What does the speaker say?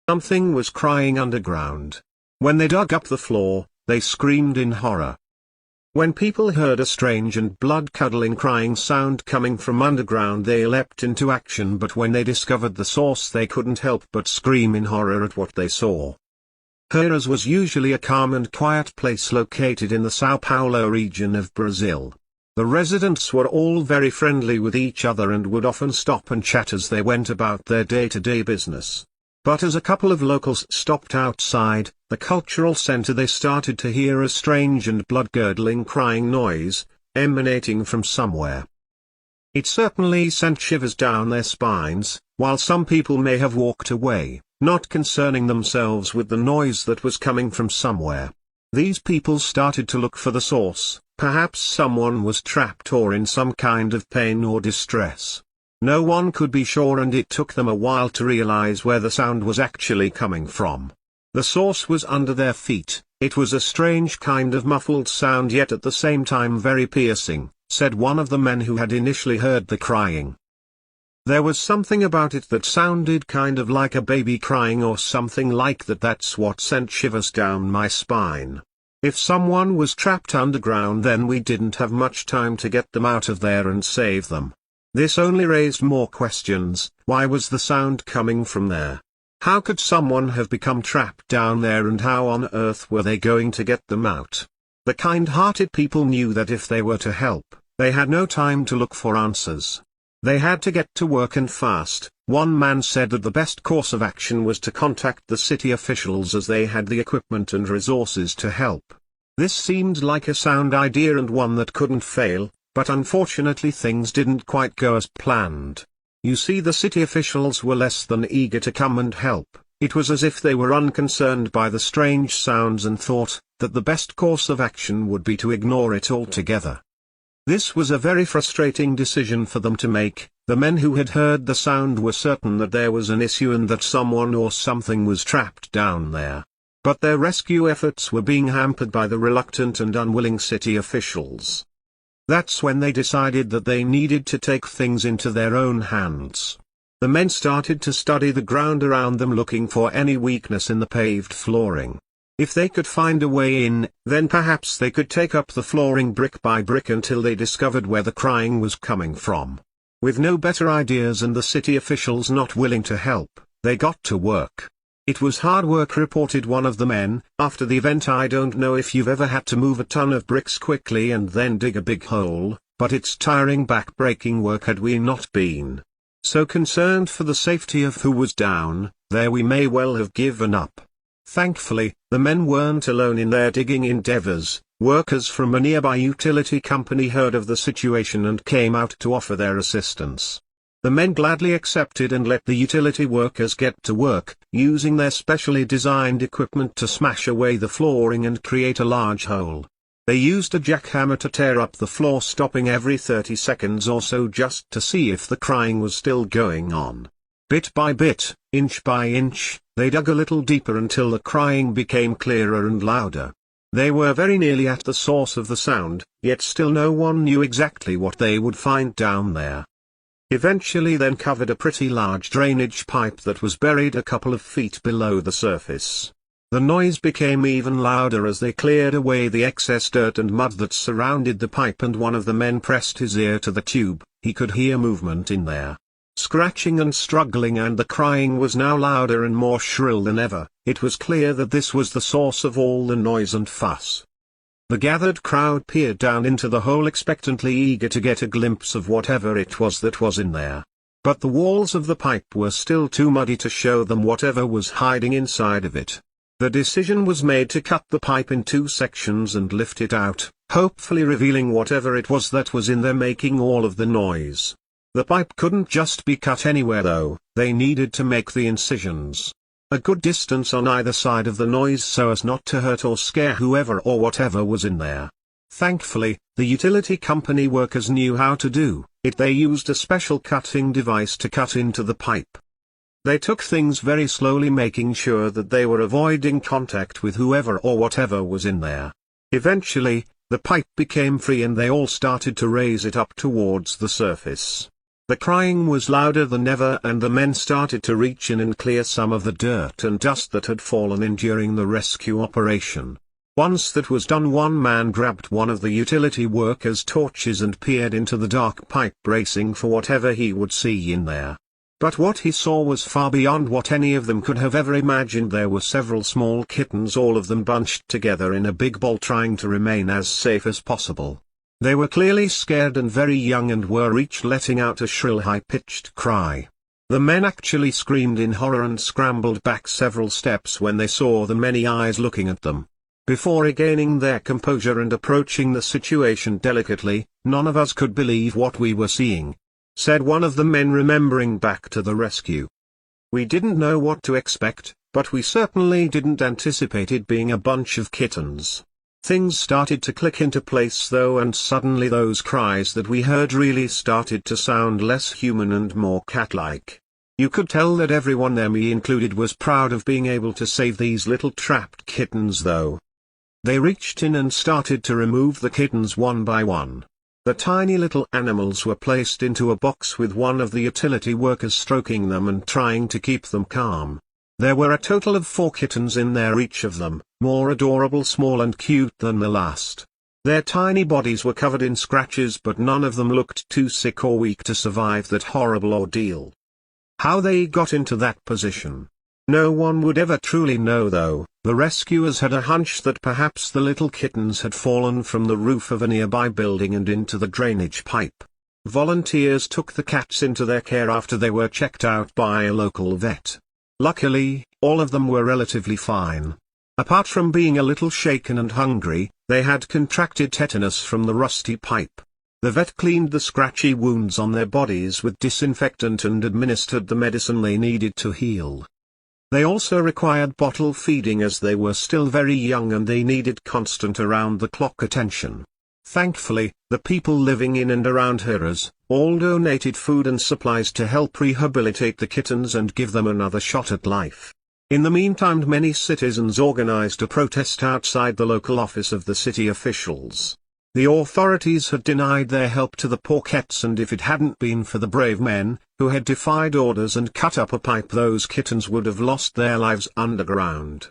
Something was crying underground. When they dug up the floor, they screamed in horror. When people heard a strange and blood-curdling crying sound coming from underground, they leapt into action, but when they discovered the source they couldn't help but scream in horror at what they saw. Heiras was usually a calm and quiet place located in the São Paulo region of Brazil. The residents were all very friendly with each other and would often stop and chat as they went about their day-to-day business. But as a couple of locals stopped outside the cultural center, they started to hear a strange and blood-curdling crying noise, emanating from somewhere. It certainly sent shivers down their spines, while some people may have walked away, not concerning themselves with the noise that was coming from somewhere. These people started to look for the source. Perhaps someone was trapped or in some kind of pain or distress. No one could be sure, and it took them a while to realize where the sound was actually coming from. The source was under their feet. It was a strange kind of muffled sound, yet at the same time very piercing, said one of the men who had initially heard the crying. There was something about it that sounded kind of like a baby crying or something like that. That's what sent shivers down my spine. If someone was trapped underground, then we didn't have much time to get them out of there and save them. This only raised more questions. Why was the sound coming from there? How could someone have become trapped down there, and how on earth were they going to get them out? The kind-hearted people knew that if they were to help, they had no time to look for answers. They had to get to work, and fast. One man said that the best course of action was to contact the city officials, as they had the equipment and resources to help. This seemed like a sound idea and one that couldn't fail. But unfortunately things didn't quite go as planned. You see, the city officials were less than eager to come and help. It was as if they were unconcerned by the strange sounds and thought that the best course of action would be to ignore it altogether. This was a very frustrating decision for them to make. The men who had heard the sound were certain that there was an issue and that someone or something was trapped down there. But their rescue efforts were being hampered by the reluctant and unwilling city officials. That's when they decided that they needed to take things into their own hands. The men started to study the ground around them, looking for any weakness in the paved flooring. If they could find a way in, then perhaps they could take up the flooring brick by brick until they discovered where the crying was coming from. With no better ideas and the city officials not willing to help, they got to work. It was hard work, reported one of the men. After the event, I don't know if you've ever had to move a ton of bricks quickly and then dig a big hole, but it's tiring, back-breaking work. Had we not been so concerned for the safety of who was down there, we may well have given up. Thankfully, the men weren't alone in their digging endeavors. Workers from a nearby utility company heard of the situation and came out to offer their assistance. The men gladly accepted and let the utility workers get to work, using their specially designed equipment to smash away the flooring and create a large hole. They used a jackhammer to tear up the floor, stopping every 30 seconds or so just to see if the crying was still going on. Bit by bit, inch by inch, they dug a little deeper until the crying became clearer and louder. They were very nearly at the source of the sound, yet still no one knew exactly what they would find down there. Eventually they uncovered a pretty large drainage pipe that was buried a couple of feet below the surface. The noise became even louder as they cleared away the excess dirt and mud that surrounded the pipe, and one of the men pressed his ear to the tube. He could hear movement in there. Scratching and struggling, and the crying was now louder and more shrill than ever. It was clear that this was the source of all the noise and fuss. The gathered crowd peered down into the hole, expectantly eager to get a glimpse of whatever it was that was in there. But the walls of the pipe were still too muddy to show them whatever was hiding inside of it. The decision was made to cut the pipe in 2 sections and lift it out, hopefully revealing whatever it was that was in there making all of the noise. The pipe couldn't just be cut anywhere though. They needed to make the incisions a good distance on either side of the noise so as not to hurt or scare whoever or whatever was in there. Thankfully, the utility company workers knew how to do it. They used a special cutting device to cut into the pipe. They took things very slowly, making sure that they were avoiding contact with whoever or whatever was in there. Eventually, the pipe became free and they all started to raise it up towards the surface. The crying was louder than ever, and the men started to reach in and clear some of the dirt and dust that had fallen in during the rescue operation. Once that was done, one man grabbed one of the utility workers' torches and peered into the dark pipe, bracing for whatever he would see in there. But what he saw was far beyond what any of them could have ever imagined. There were several small kittens, all of them bunched together in a big ball, trying to remain as safe as possible. They were clearly scared and very young, and were each letting out a shrill, high-pitched cry. The men actually screamed in horror and scrambled back several steps when they saw the many eyes looking at them. Before regaining their composure and approaching the situation delicately, "None of us could believe what we were seeing," said one of the men, remembering back to the rescue. "We didn't know what to expect, but we certainly didn't anticipate it being a bunch of kittens." Things started to click into place though, and suddenly those cries that we heard really started to sound less human and more cat-like. You could tell that everyone there, me included, was proud of being able to save these little trapped kittens though. They reached in and started to remove the kittens one by one. The tiny little animals were placed into a box with one of the utility workers stroking them and trying to keep them calm. There were a total of 4 kittens in there, each of them more adorable, small and cute than the last. Their tiny bodies were covered in scratches, but none of them looked too sick or weak to survive that horrible ordeal. How they got into that position, no one would ever truly know though. The rescuers had a hunch that perhaps the little kittens had fallen from the roof of a nearby building and into the drainage pipe. Volunteers took the cats into their care after they were checked out by a local vet. Luckily, all of them were relatively fine. Apart from being a little shaken and hungry, they had contracted tetanus from the rusty pipe. The vet cleaned the scratchy wounds on their bodies with disinfectant and administered the medicine they needed to heal. They also required bottle feeding as they were still very young and they needed constant around-the-clock attention. Thankfully, the people living in and around Heroes all donated food and supplies to help rehabilitate the kittens and give them another shot at life. In the meantime, many citizens organized a protest outside the local office of the city officials. The authorities had denied their help to the poor cats, and if it hadn't been for the brave men, who had defied orders and cut up a pipe, those kittens would have lost their lives underground.